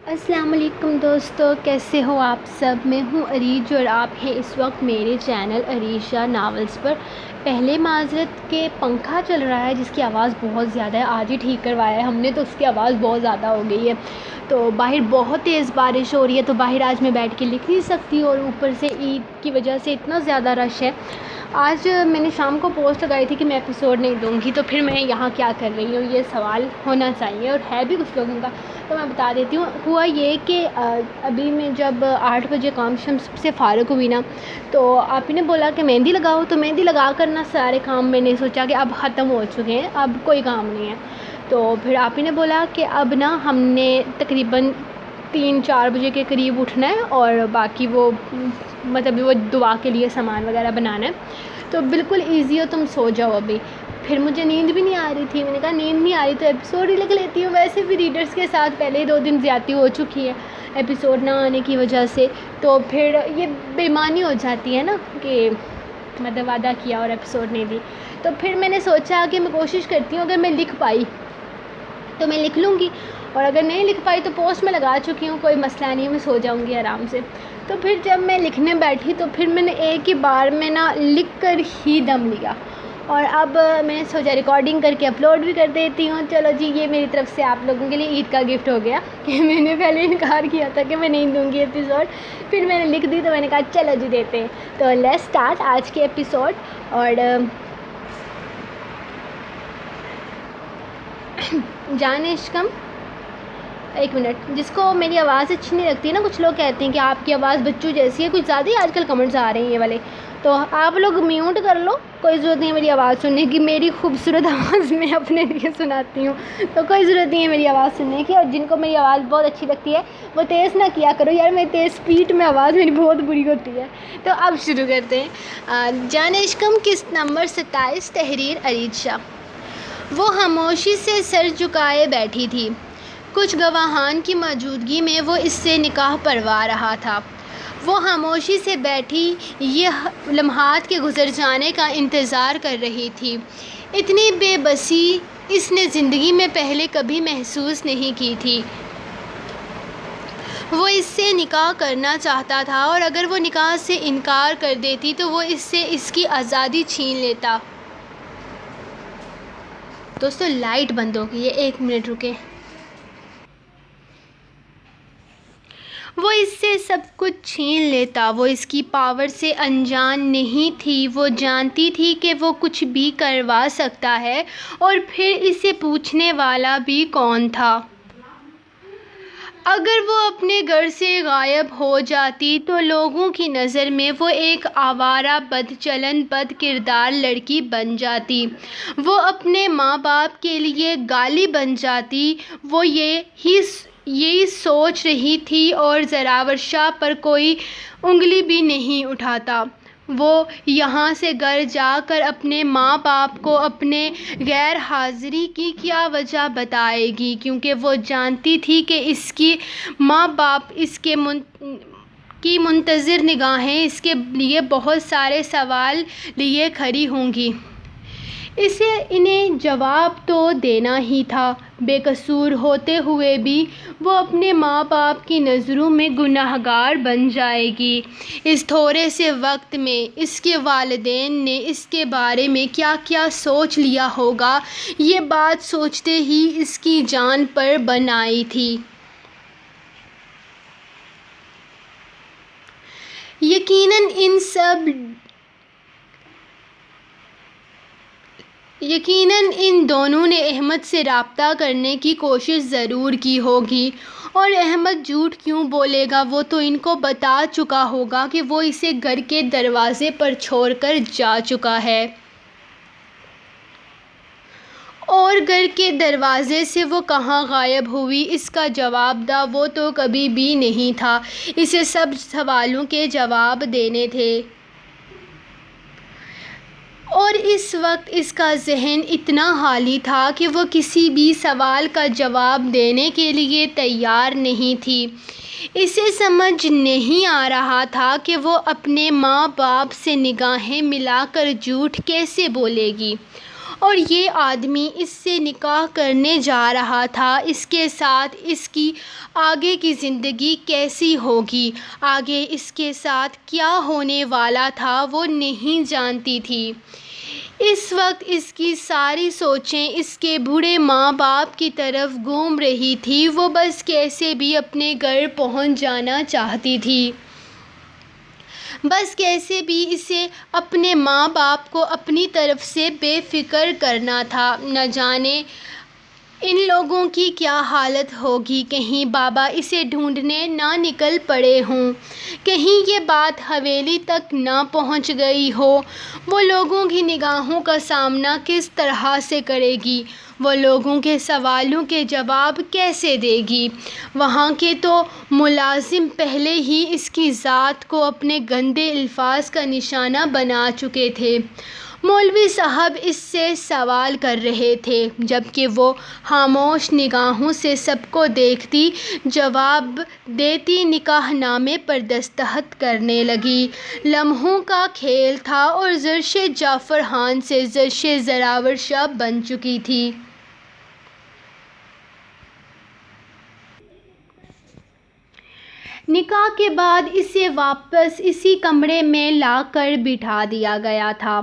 السلام علیکم دوستو، کیسے ہو آپ سب؟ میں ہوں عریج اور آپ ہیں اس وقت میرے چینل عریشہ ناولز پر۔ پہلے معذرت کہ پنکھا چل رہا ہے جس کی آواز بہت زیادہ ہے، آج ہی ٹھیک کروایا ہے ہم نے تو اس کی آواز بہت زیادہ ہو گئی ہے۔ تو باہر بہت تیز بارش ہو رہی ہے تو باہر آج میں بیٹھ کے لکھ نہیں سکتی، اور اوپر سے عید کی وجہ سے اتنا زیادہ رش ہے۔ آج میں نے شام کو پوسٹ لگائی تھی کہ میں ایپیسوڈ نہیں دوں گی، تو پھر میں یہاں کیا کر رہی ہوں، یہ سوال ہونا چاہیے اور ہے بھی کچھ لوگوں کا، تو میں بتا دیتی ہوں۔ ہوا یہ کہ ابھی میں جب 8 بجے کام سے فارغ ہوئی نا، تو آپ ہی نے بولا کہ مہندی لگاؤ، تو مہندی لگا کر نا سارے کام میں نے سوچا کہ اب ختم ہو چکے ہیں، اب کوئی کام نہیں ہے۔ تو پھر آپ ہی نے بولا کہ اب نا ہم نے تقریباً 3-4 بجے کے قریب اٹھنا ہے، اور باقی وہ دعا کے لیے سامان وغیرہ بنانا ہے، تو بالکل ایزی ہو، تم سو جاؤ ابھی۔ پھر مجھے نیند بھی نہیں آ رہی تھی، میں نے کہا نیند نہیں آ رہی تو ایپیسوڈ ہی لکھ لیتی ہوں، ویسے بھی ریڈرز کے ساتھ پہلے ہی 2 دن زیادتی ہو چکی ہے ایپیسوڈ نہ آنے کی وجہ سے، تو پھر یہ بے ایمانی ہو جاتی ہے نا کہ وعدہ کیا اور ایپیسوڈ نہیں دی۔ تو پھر میں نے سوچا کہ میں کوشش کرتی ہوں اگر میں لکھ پائی تو میں لکھ لوں گی، اور اگر نہیں لکھ پائی تو پوسٹ میں لگا چکی ہوں، کوئی مسئلہ نہیں ہے، میں سو جاؤں گی آرام سے۔ تو پھر جب میں لکھنے بیٹھی تو پھر میں نے ایک ہی بار میں نا لکھ کر ہی دم لیا، اور اب میں نے سوچا ریکارڈنگ کر کے اپلوڈ بھی کر دیتی ہوں۔ چلو جی، یہ میری طرف سے آپ لوگوں کے لیے عید کا گفٹ ہو گیا کہ میں نے پہلے انکار کیا تھا کہ میں نہیں دوں گی ایپیسوڈ، پھر میں نے لکھ دی تو میں نے کہا چلو جی دیتے ہیں۔ تو لیٹس اسٹارٹ آج کے ایپیسوڈ۔ اور جان عشقم، ایک منٹ، جس کو میری آواز اچھی نہیں لگتی ہے نا، کچھ لوگ کہتے ہیں کہ آپ کی آواز بچوں جیسی ہے، کچھ زیادہ ہی آج کل کمنٹس آ رہے ہیں یہ والے، تو آپ لوگ میوٹ کر لو، کوئی ضرورت نہیں ہے میری آواز سننے کی، میری خوبصورت آواز میں اپنے لیے سناتی ہوں، تو کوئی ضرورت نہیں ہے میری آواز سننے کی۔ اور جن کو میری آواز بہت اچھی لگتی ہے وہ تیز نہ کیا کرو یار، میری تیز اسپیڈ میں آواز میری بہت بری ہوتی ہے۔ تو اب شروع کرتے ہیں۔ جان عشقم قسط نمبر 27، تحریر عریج شاہ۔ وہ خاموشی سے سر جھکائے بیٹھی تھی، کچھ گواہان کی موجودگی میں وہ اس سے نکاح پروا رہا تھا۔ وہ خاموشی سے بیٹھی یہ لمحات کے گزر جانے کا انتظار کر رہی تھی۔ اتنی بے بسی اس نے زندگی میں پہلے کبھی محسوس نہیں کی تھی۔ وہ اس سے نکاح کرنا چاہتا تھا، اور اگر وہ نکاح سے انکار کر دیتی تو وہ اس سے اس کی آزادی چھین لیتا۔ دوستو لائٹ بند ہو گئی ہے، 1 منٹ رکے۔ وہ اس سے سب کچھ چھین لیتا، وہ اس کی پاور سے انجان نہیں تھی، وہ جانتی تھی کہ وہ کچھ بھی کروا سکتا ہے، اور پھر اسے پوچھنے والا بھی کون تھا؟ اگر وہ اپنے گھر سے غائب ہو جاتی تو لوگوں کی نظر میں وہ ایک آوارہ، بد چلن، بد کردار لڑکی بن جاتی، وہ اپنے ماں باپ کے لیے گالی بن جاتی۔ وہ یہی سوچ رہی تھی، اور زراور شاہ پر کوئی انگلی بھی نہیں اٹھاتا۔ وہ یہاں سے گھر جا کر اپنے ماں باپ کو اپنے غیر حاضری کی کیا وجہ بتائے گی، کیونکہ وہ جانتی تھی کہ اس کی ماں باپ اس کی منتظر نگاہیں اس کے لیے بہت سارے سوال لیے کھڑی ہوں گی۔ اسے انہیں جواب تو دینا ہی تھا۔ بے قصور ہوتے ہوئے بھی وہ اپنے ماں باپ کی نظروں میں گنہگار بن جائے گی۔ اس تھوڑے سے وقت میں اس کے والدین نے اس کے بارے میں کیا کیا سوچ لیا ہوگا، یہ بات سوچتے ہی اس کی جان پر بن آئی تھی۔ یقیناً ان دونوں نے احمد سے رابطہ کرنے کی کوشش ضرور کی ہوگی، اور احمد جھوٹ کیوں بولے گا، وہ تو ان کو بتا چکا ہوگا کہ وہ اسے گھر کے دروازے پر چھوڑ کر جا چکا ہے، اور گھر کے دروازے سے وہ کہاں غائب ہوئی اس کا جواب دہ وہ تو کبھی بھی نہیں تھا۔ اسے سب سوالوں کے جواب دینے تھے، اور اس وقت اس کا ذہن اتنا خالی تھا کہ وہ کسی بھی سوال کا جواب دینے کے لیے تیار نہیں تھی۔ اسے سمجھ نہیں آ رہا تھا کہ وہ اپنے ماں باپ سے نگاہیں ملا کر جھوٹ کیسے بولے گی، اور یہ آدمی اس سے نکاح کرنے جا رہا تھا، اس کے ساتھ اس کی آگے کی زندگی کیسی ہوگی، آگے اس کے ساتھ کیا ہونے والا تھا وہ نہیں جانتی تھی۔ اس وقت اس کی ساری سوچیں اس کے بوڑھے ماں باپ کی طرف گھوم رہی تھی، وہ بس کیسے بھی اپنے گھر پہنچ جانا چاہتی تھی، بس کیسے بھی اسے اپنے ماں باپ کو اپنی طرف سے بے فکر کرنا تھا۔ نہ جانے ان لوگوں کی کیا حالت ہوگی، کہیں بابا اسے ڈھونڈنے نہ نکل پڑے ہوں، کہیں یہ بات حویلی تک نہ پہنچ گئی ہو، وہ لوگوں کی نگاہوں کا سامنا کس طرح سے کرے گی، وہ لوگوں کے سوالوں کے جواب کیسے دے گی۔ وہاں کے تو ملازم پہلے ہی اس کی ذات کو اپنے گندے الفاظ کا نشانہ بنا چکے تھے۔ مولوی صاحب اس سے سوال کر رہے تھے، جبکہ وہ خاموش نگاہوں سے سب کو دیکھتی جواب دیتی نکاح نامے پر دستخط کرنے لگی۔ لمحوں کا کھیل تھا اور زرش جعفر خان سے زرش زراور شاہ بن چکی تھی۔ نکاح کے بعد اسے واپس اسی کمرے میں لا کر بٹھا دیا گیا تھا۔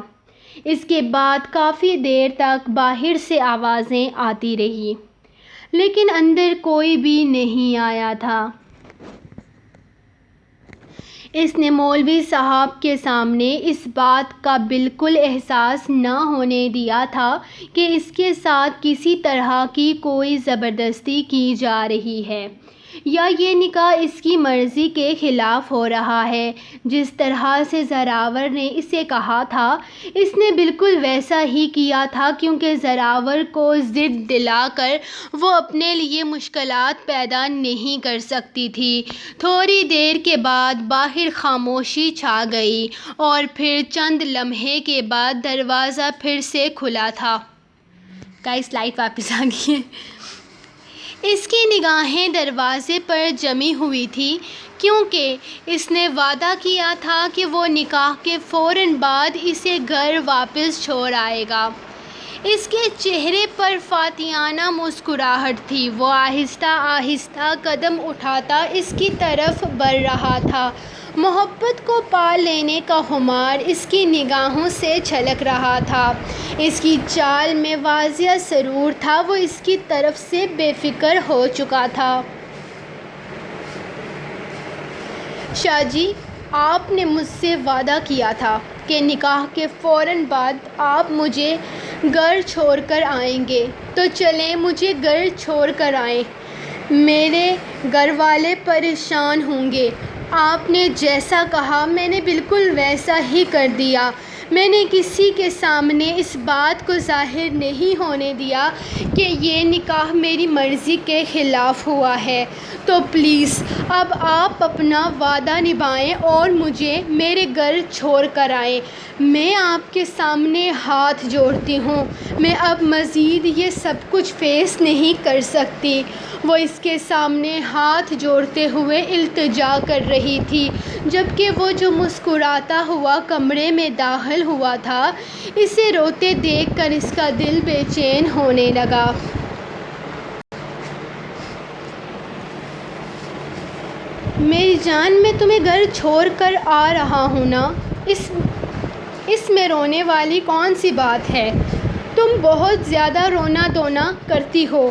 اس کے بعد کافی دیر تک باہر سے آوازیں آتی رہیں، لیکن اندر کوئی بھی نہیں آیا تھا۔ اس نے مولوی صاحب کے سامنے اس بات کا بالکل احساس نہ ہونے دیا تھا کہ اس کے ساتھ کسی طرح کی کوئی زبردستی کی جا رہی ہے یا یہ نکاح اس کی مرضی کے خلاف ہو رہا ہے۔ جس طرح سے زراور نے اسے کہا تھا اس نے بالکل ویسا ہی کیا تھا، کیونکہ زراور کو ضد دلا کر وہ اپنے لیے مشکلات پیدا نہیں کر سکتی تھی۔ تھوڑی دیر کے بعد باہر خاموشی چھا گئی اور پھر چند لمحے کے بعد دروازہ پھر سے کھلا تھا۔ گائس لائٹ واپس آ گئی ہے۔ اس کی نگاہیں دروازے پر جمی ہوئی تھیں، کیونکہ اس نے وعدہ کیا تھا کہ وہ نکاح کے فوراً بعد اسے گھر واپس چھوڑ آئے گا۔ اس کے چہرے پر فاتحانہ مسکراہٹ تھی، وہ آہستہ آہستہ قدم اٹھاتا اس کی طرف بڑھ رہا تھا۔ محبت کو پا لینے کا خمار اس کی نگاہوں سے چھلک رہا تھا، اس کی چال میں واضح سرور تھا، وہ اس کی طرف سے بے فکر ہو چکا تھا۔ شاہ جی، آپ نے مجھ سے وعدہ کیا تھا کہ نکاح کے فوراً بعد آپ مجھے گھر چھوڑ کر آئیں گے، تو چلیں مجھے گھر چھوڑ کر آئیں، میرے گھر والے پریشان ہوں گے۔ آپ نے جیسا کہا میں نے بالکل ویسا ہی کر دیا۔ میں نے کسی کے سامنے اس بات کو ظاہر نہیں ہونے دیا کہ یہ نکاح میری مرضی کے خلاف ہوا ہے، تو پلیز اب آپ اپنا وعدہ نبھائیں اور مجھے میرے گھر چھوڑ کر آئیں۔ میں آپ کے سامنے ہاتھ جوڑتی ہوں، میں اب مزید یہ سب کچھ فیس نہیں کر سکتی۔ وہ اس کے سامنے ہاتھ جوڑتے ہوئے التجا کر رہی تھی، جبکہ وہ جو مسکراتا ہوا کمرے میں داخل ہوا تھا، اسے روتے دیکھ کر اس کا دل بے چین ہونے لگا۔ میری جان، میں تمہیں گھر چھوڑ کر آ رہا ہوں نا، اس میں رونے والی کون سی بات ہے؟ تم بہت زیادہ رونا دھونا کرتی ہو،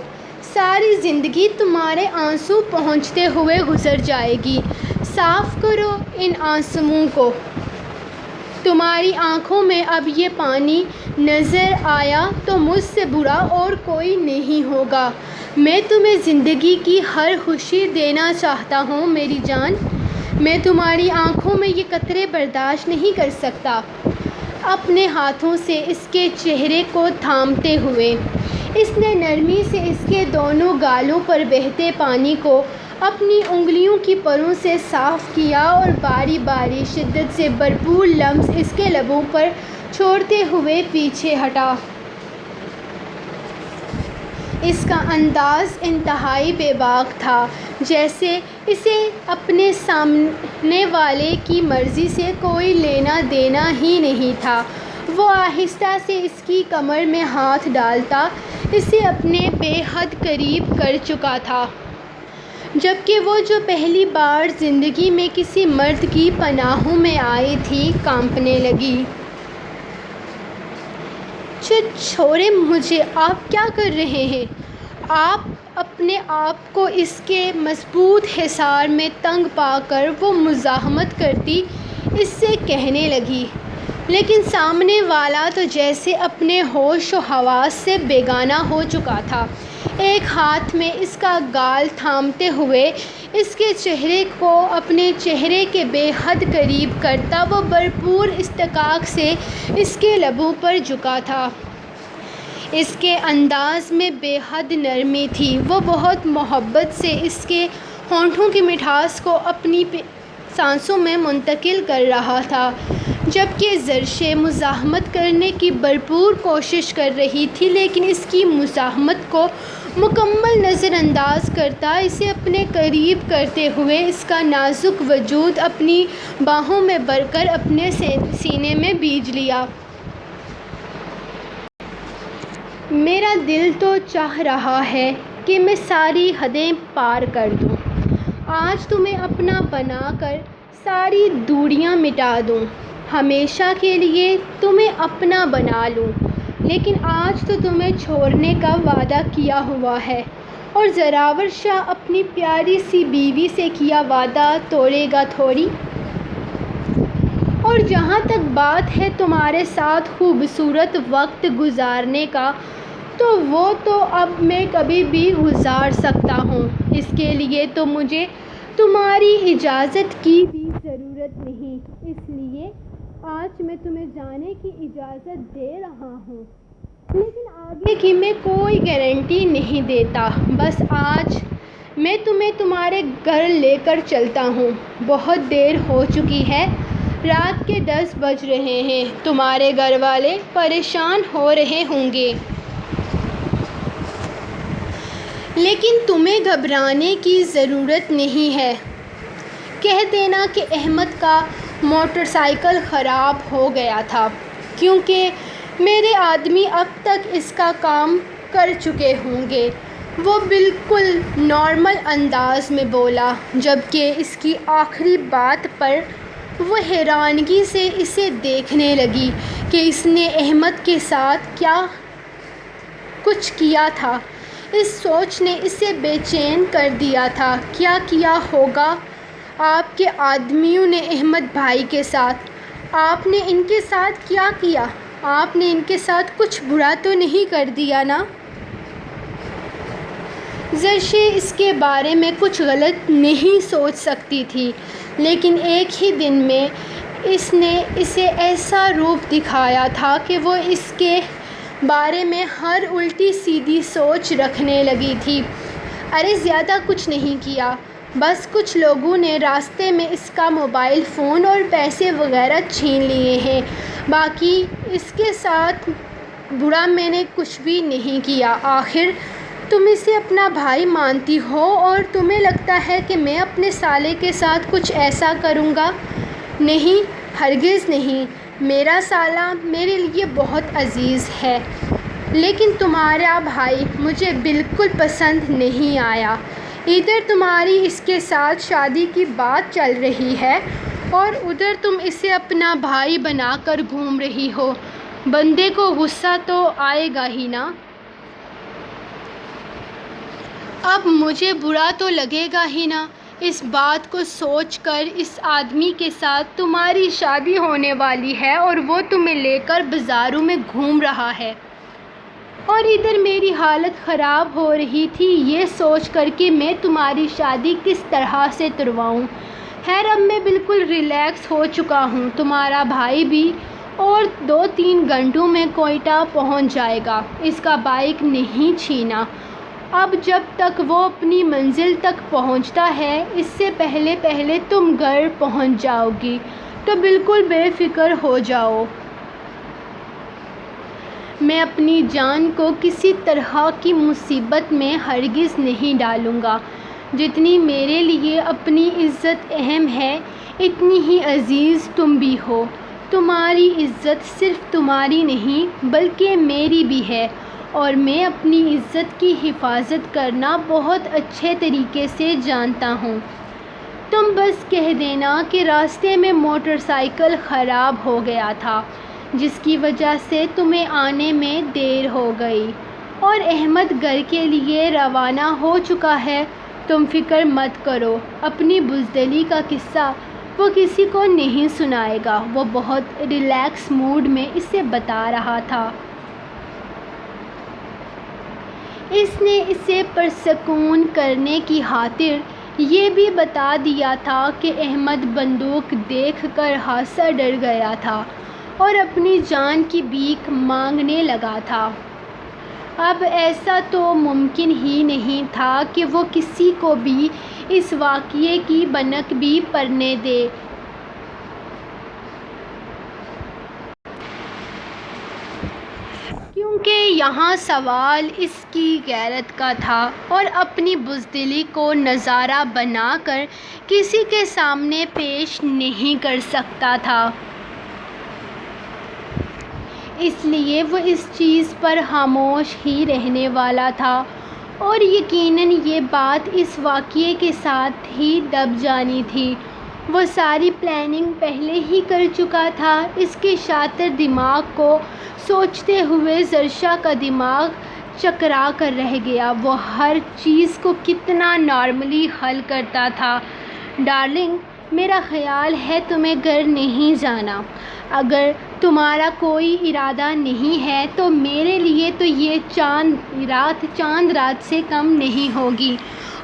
ساری زندگی تمہارے آنسو پہنچتے ہوئے گزر جائے گی۔ صاف کرو ان آنسوؤں کو۔ تمہاری آنکھوں میں اب یہ پانی نظر آیا تو مجھ سے برا اور کوئی نہیں ہوگا۔ میں تمہیں زندگی کی ہر خوشی دینا چاہتا ہوں میری جان، میں تمہاری آنکھوں میں یہ قطرے برداشت نہیں کر سکتا۔ اپنے ہاتھوں سے اس کے چہرے کو تھامتے ہوئے اس نے نرمی سے اس کے دونوں گالوں پر بہتے پانی کو اپنی انگلیوں کی پروں سے صاف کیا اور باری باری شدت سے بھرپور لمس اس کے لبوں پر چھوڑتے ہوئے پیچھے ہٹا۔ اس کا انداز انتہائی بے باک تھا، جیسے اسے اپنے سامنے والے کی مرضی سے کوئی لینا دینا ہی نہیں تھا۔ وہ آہستہ سے اس کی کمر میں ہاتھ ڈالتا اسے اپنے بے حد قریب کر چکا تھا، جبکہ وہ جو پہلی بار زندگی میں کسی مرد کی پناہوں میں آئی تھی کانپنے لگی۔ چھوڑیں مجھے، آپ کیا کر رہے ہیں؟ آپ اپنے آپ کو اس کے مضبوط حصار میں تنگ پا کر وہ مزاحمت کرتی اس سے کہنے لگی، لیکن سامنے والا تو جیسے اپنے ہوش و حواس سے بیگانہ ہو چکا تھا۔ ایک ہاتھ میں اس کا گال تھامتے ہوئے اس کے چہرے کو اپنے چہرے کے بے حد قریب کرتا وہ بھرپور استحقاق سے اس کے لبوں پر جھکا تھا۔ اس کے انداز میں بے حد نرمی تھی، وہ بہت محبت سے اس کے ہونٹوں کی مٹھاس کو اپنی سانسوں میں منتقل کر رہا تھا، جبکہ زرشے مزاحمت کرنے کی بھرپور کوشش کر رہی تھی، لیکن اس کی مزاحمت کو مکمل نظر انداز کرتا اسے اپنے قریب کرتے ہوئے اس کا نازک وجود اپنی باہوں میں بھر کر اپنے سینے میں بھیج لیا۔ میرا دل تو چاہ رہا ہے کہ میں ساری حدیں پار کر دوں، آج تمہیں اپنا بنا کر ساری دوریاں مٹا دوں، ہمیشہ کے لیے تمہیں اپنا بنا لوں، لیکن آج تو تمہیں چھوڑنے کا وعدہ کیا ہوا ہے، اور زوراور شاہ اپنی پیاری سی بیوی سے کیا وعدہ توڑے گا تھوڑی؟ اور جہاں تک بات ہے تمہارے ساتھ خوبصورت وقت گزارنے کا، تو وہ تو اب میں کبھی بھی گزار سکتا ہوں، اس کے لیے تو مجھے تمہاری اجازت کی بھی ضرورت نہیں، اس لیے آج میں تمہیں جانے کی اجازت دے رہا ہوں، لیکن آگے کی میں کوئی گارنٹی نہیں دیتا۔ بس آج میں تمہیں تمہارے گھر لے کر چلتا ہوں، بہت دیر ہو چکی ہے، رات کے 10 بج رہے ہیں، تمہارے گھر والے پریشان ہو رہے ہوں گے۔ لیکن تمہیں گھبرانے کی ضرورت نہیں ہے، کہہ دینا کہ احمد کا موٹر سائیکل خراب ہو گیا تھا، کیونکہ میرے آدمی اب تک اس کا کام کر چکے ہوں گے، وہ بالکل نارمل انداز میں بولا، جبکہ اس کی آخری بات پر وہ حیرانگی سے اسے دیکھنے لگی کہ اس نے احمد کے ساتھ کیا کچھ کیا تھا۔ اس سوچ نے اسے بے چین کر دیا تھا۔ کیا کیا ہوگا آپ کے آدمیوں نے احمد بھائی کے ساتھ؟ آپ نے ان کے ساتھ کیا کیا؟ آپ نے ان کے ساتھ کچھ برا تو نہیں کر دیا نا؟ زرشے اس کے بارے میں کچھ غلط نہیں سوچ سکتی تھی، لیکن ایک ہی دن میں اس نے اسے ایسا روپ دکھایا تھا کہ وہ اس کے بارے میں ہر الٹی سیدھی سوچ رکھنے لگی تھی۔ ارے زیادہ کچھ نہیں کیا، بس کچھ لوگوں نے راستے میں اس کا موبائل فون اور پیسے وغیرہ چھین لیے ہیں، باقی اس کے ساتھ برا میں نے کچھ بھی نہیں کیا۔ آخر تم اسے اپنا بھائی مانتی ہو اور تمہیں لگتا ہے کہ میں اپنے سالے کے ساتھ کچھ ایسا کروں گا؟ نہیں، ہرگز نہیں، میرا سالہ میرے لیے بہت عزیز ہے، لیکن تمہارا بھائی مجھے بالکل پسند نہیں آیا۔ ادھر تمہاری اس کے ساتھ شادی کی بات چل رہی ہے اور ادھر تم اسے اپنا بھائی بنا کر گھوم رہی ہو، بندے کو غصہ تو آئے گا ہی نا؟ اب مجھے برا تو لگے گا ہی نا، اس بات کو سوچ کر اس آدمی کے ساتھ تمہاری شادی ہونے والی ہے اور وہ تمہیں لے کر بازاروں میں گھوم رہا ہے، اور ادھر میری حالت خراب ہو رہی تھی یہ سوچ کر کہ میں تمہاری شادی کس طرح سے ترواؤں۔ خیر اب میں بالکل ریلیکس ہو چکا ہوں، تمہارا بھائی بھی اور 2-3 گھنٹوں میں کوئٹہ پہنچ جائے گا، اس کا بائک نہیں چھینا۔ اب جب تک وہ اپنی منزل تک پہنچتا ہے اس سے پہلے تم گھر پہنچ جاؤ گی، تو بالکل بے فکر ہو جاؤ۔ میں اپنی جان کو کسی طرح کی مصیبت میں ہرگز نہیں ڈالوں گا، جتنی میرے لیے اپنی عزت اہم ہے اتنی ہی عزیز تم بھی ہو۔ تمہاری عزت صرف تمہاری نہیں بلکہ میری بھی ہے، اور میں اپنی عزت کی حفاظت کرنا بہت اچھے طریقے سے جانتا ہوں۔ تم بس کہہ دینا کہ راستے میں موٹر سائیکل خراب ہو گیا تھا، جس کی وجہ سے تمہیں آنے میں دیر ہو گئی، اور احمد گھر کے لیے روانہ ہو چکا ہے۔ تم فکر مت کرو، اپنی بزدلی کا قصہ وہ کسی کو نہیں سنائے گا۔ وہ بہت ریلیکس موڈ میں اسے بتا رہا تھا۔ اس نے اسے پرسکون کرنے کی خاطر یہ بھی بتا دیا تھا کہ احمد بندوق دیکھ کر خاصا ڈر گیا تھا اور اپنی جان کی بھیک مانگنے لگا تھا۔ اب ایسا تو ممکن ہی نہیں تھا کہ وہ کسی کو بھی اس واقعے کی بھنک بھی پڑنے دے۔ کیونکہ یہاں سوال اس کی غیرت کا تھا اور اپنی بزدلی کو نظارہ بنا کر کسی کے سامنے پیش نہیں کر سکتا تھا۔ اس لیے وہ اس چیز پر خاموش ہی رہنے والا تھا، اور یقیناً یہ بات اس واقعے کے ساتھ ہی دب جانی تھی۔ وہ ساری پلاننگ پہلے ہی کر چکا تھا۔ اس کے شاطر دماغ کو سوچتے ہوئے زرشا کا دماغ چکرا کر رہ گیا۔ وہ ہر چیز کو کتنا نارملی حل کرتا تھا۔ ڈارلنگ، میرا خیال ہے تمہیں گھر نہیں جانا۔ اگر تمہارا کوئی ارادہ نہیں ہے تو میرے لیے تو یہ چاند رات سے کم نہیں ہوگی،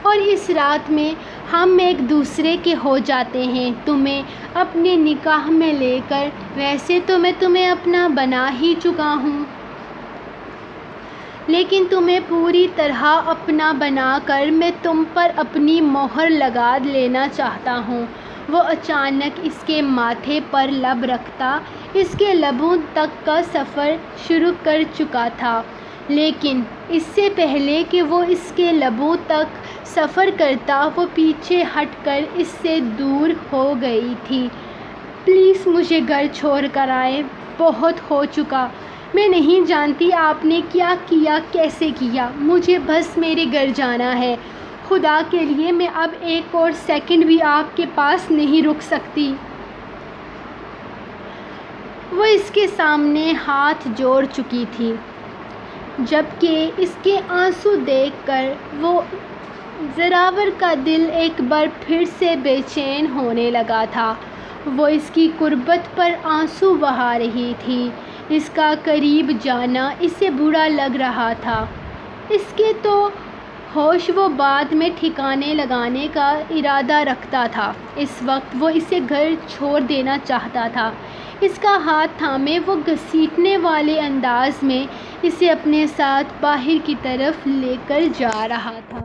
اور اس رات میں ہم ایک دوسرے کے ہو جاتے ہیں۔ تمہیں اپنے نکاح میں لے کر ویسے تو میں تمہیں اپنا بنا ہی چکا ہوں، لیکن تمہیں پوری طرح اپنا بنا کر میں تم پر اپنی مہر لگا لینا چاہتا ہوں۔ وہ اچانک اس کے ماتھے پر لب رکھتا، اس کے لبوں تک کا سفر شروع کر چکا تھا، لیکن اس سے پہلے کہ وہ اس کے لبوں تک سفر کرتا وہ پیچھے ہٹ کر اس سے دور ہو گئی تھی۔ پلیز مجھے گھر چھوڑ کر آئے، بہت ہو چکا۔ میں نہیں جانتی آپ نے کیا کیا، کیسے کیا، مجھے بس میرے گھر جانا ہے۔ خدا کے لیے میں اب ایک اور سیکنڈ بھی آپ کے پاس نہیں رک سکتی۔ وہ اس کے سامنے ہاتھ جوڑ چکی تھی، جبکہ اس کے آنسو دیکھ کر وہ زراور کا دل ایک بار پھر سے بے چین ہونے لگا تھا۔ وہ اس کی قربت پر آنسو بہا رہی تھی۔ اس کا قریب جانا اسے برا لگ رہا تھا۔ اس کے تو ہوش وہ بعد میں ٹھکانے لگانے کا ارادہ رکھتا تھا۔ اس وقت وہ اسے گھر چھوڑ دینا چاہتا تھا۔ اس کا ہاتھ تھامے وہ گھسیٹنے والے انداز میں اسے اپنے ساتھ باہر کی طرف لے کر جا رہا تھا۔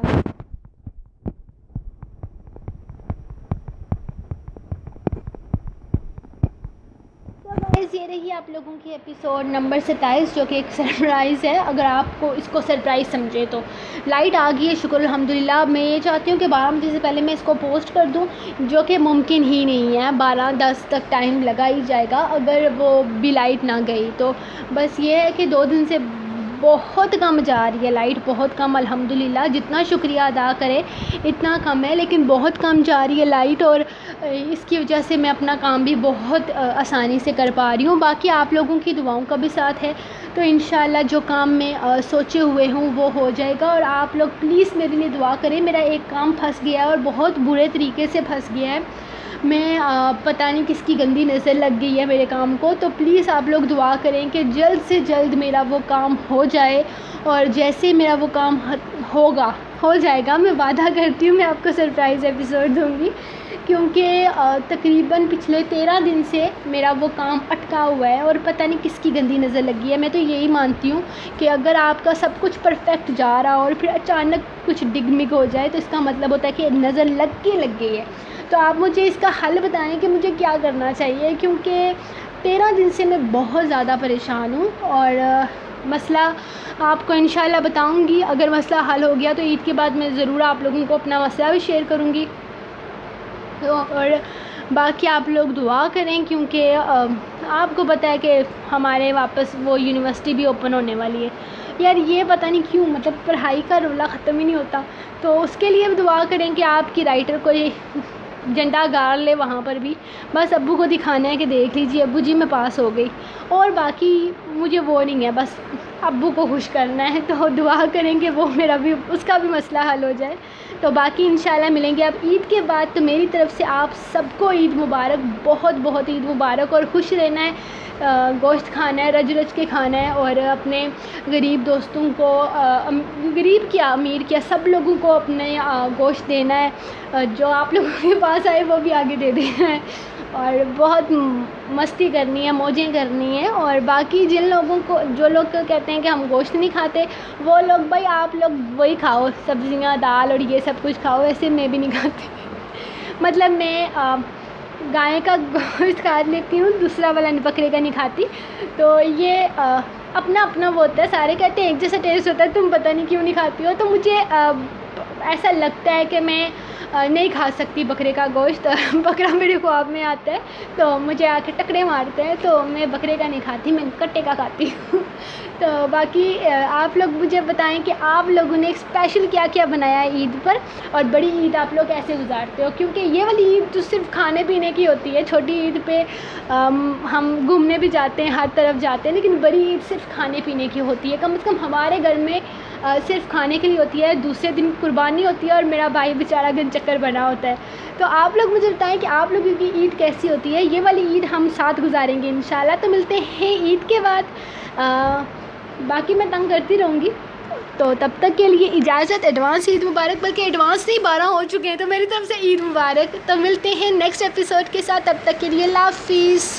یہ رہی آپ لوگوں کی ایپیسوڈ نمبر 27، جو کہ ایک سرپرائز ہے۔ اگر آپ کو اس کو سرپرائز سمجھے تو لائٹ آ گئی ہے، شکر الحمدللہ۔ میں یہ چاہتی ہوں کہ 12 بجے سے پہلے میں اس کو پوسٹ کر دوں، جو کہ ممکن ہی نہیں ہے۔ 12:10 تک ٹائم لگا ہی جائے گا اگر وہ بھی لائٹ نہ گئی تو۔ بس یہ ہے کہ 2 دن سے بہت کم جا رہی ہے لائٹ، بہت کم الحمدللہ۔ جتنا شکریہ ادا کرے اتنا کم ہے، لیکن بہت کم جا رہی ہے لائٹ، اور اس کی وجہ سے میں اپنا کام بھی بہت آسانی سے کر پا رہی ہوں۔ باقی آپ لوگوں کی دعاؤں کا بھی ساتھ ہے، تو انشاءاللہ جو کام میں سوچے ہوئے ہوں وہ ہو جائے گا۔ اور آپ لوگ پلیز میرے لیے دعا کریں۔ میرا ایک کام پھنس گیا ہے اور بہت برے طریقے سے پھنس گیا ہے۔ میں پتہ نہیں کس کی گندی نظر لگ گئی ہے میرے کام کو، تو پلیز آپ لوگ دعا کریں کہ جلد سے جلد میرا وہ کام ہو جائے، اور جیسے میرا وہ کام ہو جائے گا میں وعدہ کرتی ہوں میں آپ کو سرپرائز ایپیسوڈ دوں گی، کیونکہ تقریباً پچھلے 13 دن سے میرا وہ کام اٹکا ہوا ہے اور پتہ نہیں کس کی گندی نظر لگی ہے۔ میں تو یہی مانتی ہوں کہ اگر آپ کا سب کچھ پرفیکٹ جا رہا اور پھر اچانک کچھ ڈگمگ ہو جائے تو اس کا مطلب ہوتا ہے کہ نظر لگ گئی ہے۔ تو آپ مجھے اس کا حل بتائیں کہ مجھے کیا کرنا چاہیے، کیونکہ 13 دن سے میں بہت زیادہ پریشان ہوں، اور مسئلہ آپ کو انشاءاللہ بتاؤں گی۔ اگر مسئلہ حل ہو گیا تو عید کے بعد میں ضرور آپ لوگوں کو اپنا مسئلہ بھی شیئر کروں گی۔ اور باقی آپ لوگ دعا کریں، کیونکہ آپ کو پتہ ہے کہ ہمارے واپس وہ یونیورسٹی بھی اوپن ہونے والی ہے یار، یہ پتہ نہیں کیوں مطلب پڑھائی کا رولہ ختم ہی نہیں ہوتا. تو اس کے لیے بھی دعا کریں کہ آپ کی رائٹر کوئی جھنڈا گاڑ لے وہاں پر بھی، بس ابو کو دکھانا ہے کہ دیکھ لیجیے ابو جی میں پاس ہو گئی، اور باقی مجھے وہ نہیں ہے، بس ابو کو خوش کرنا ہے. تو دعا کریں کہ وہ میرا بھی اس کا بھی مسئلہ حل ہو جائے. تو باقی انشاءاللہ ملیں گے اب عید کے بعد. تو میری طرف سے آپ سب کو عید مبارک، بہت بہت عید مبارک، اور خوش رہنا ہے. گوشت کھانا ہے، رج رج کے کھانا ہے، اور اپنے غریب دوستوں کو، غریب کیا امیر کیا سب لوگوں کو اپنے گوشت دینا ہے. جو آپ لوگوں کے پاس آئے وہ بھی آگے دے دینا ہے، اور بہت مستی کرنی ہے، موجیں کرنی ہے. اور باقی جن لوگوں کو، جو لوگ کہتے ہیں کہ ہم گوشت نہیں کھاتے، وہ لوگ بھائی آپ لوگ وہی کھاؤ، سبزیاں دال اور یہ سب کچھ کھاؤ. ویسے میں بھی نہیں کھاتی، مطلب میں گائے کا گوشت کھا لیتی ہوں، دوسرا والا بکرے کا نہیں کھاتی. تو یہ اپنا اپنا وہ ہوتا ہے، سارے کہتے ہیں ایک جیسا ٹیسٹ ہوتا ہے، تم پتہ نہیں کیوں نہیں کھاتی ہو. تو مجھے ایسا لگتا ہے کہ میں نہیں کھا سکتی بکرے کا گوشت. بکرا میرے خواب میں آتا ہے تو مجھے آ کے ٹکرے مارتے ہیں، تو میں بکرے کا نہیں کھاتی، میں کٹے کا کھاتی ہوں. تو باقی آپ لوگ مجھے بتائیں کہ آپ لوگوں نے اسپیشل کیا کیا بنایا ہے عید پر، اور بڑی عید آپ لوگ کیسے گزارتے ہو، کیونکہ یہ والی عید تو صرف کھانے پینے کی ہوتی ہے. چھوٹی عید پہ ہم گھومنے بھی جاتے ہیں، ہر طرف جاتے ہیں، لیکن بڑی عید صرف کھانے پینے کی ہوتی ہے. کم از کم ہمارے گھر میں صرف کھانے کے لیے ہوتی ہے. دوسرے دن قربانی ہوتی ہے، اور میرا بھائی بیچارہ گن چکر بنا ہوتا ہے. تو آپ لوگ مجھے بتائیں کہ آپ لوگوں کی عید کیسی ہوتی ہے. یہ والی عید ہم ساتھ گزاریں گے انشاءاللہ. تو ملتے ہیں عید کے بعد. باقی میں تنگ کرتی رہوں گی، تو تب تک کے لیے اجازت. ایڈوانس عید مبارک، بلکہ ایڈوانس نہیں 12 ہو چکے ہیں، تو میری طرف سے عید مبارک. تو ملتے ہیں نیکسٹ ایپیسوڈ کے ساتھ، تب تک کے لیے اللہ حافظ.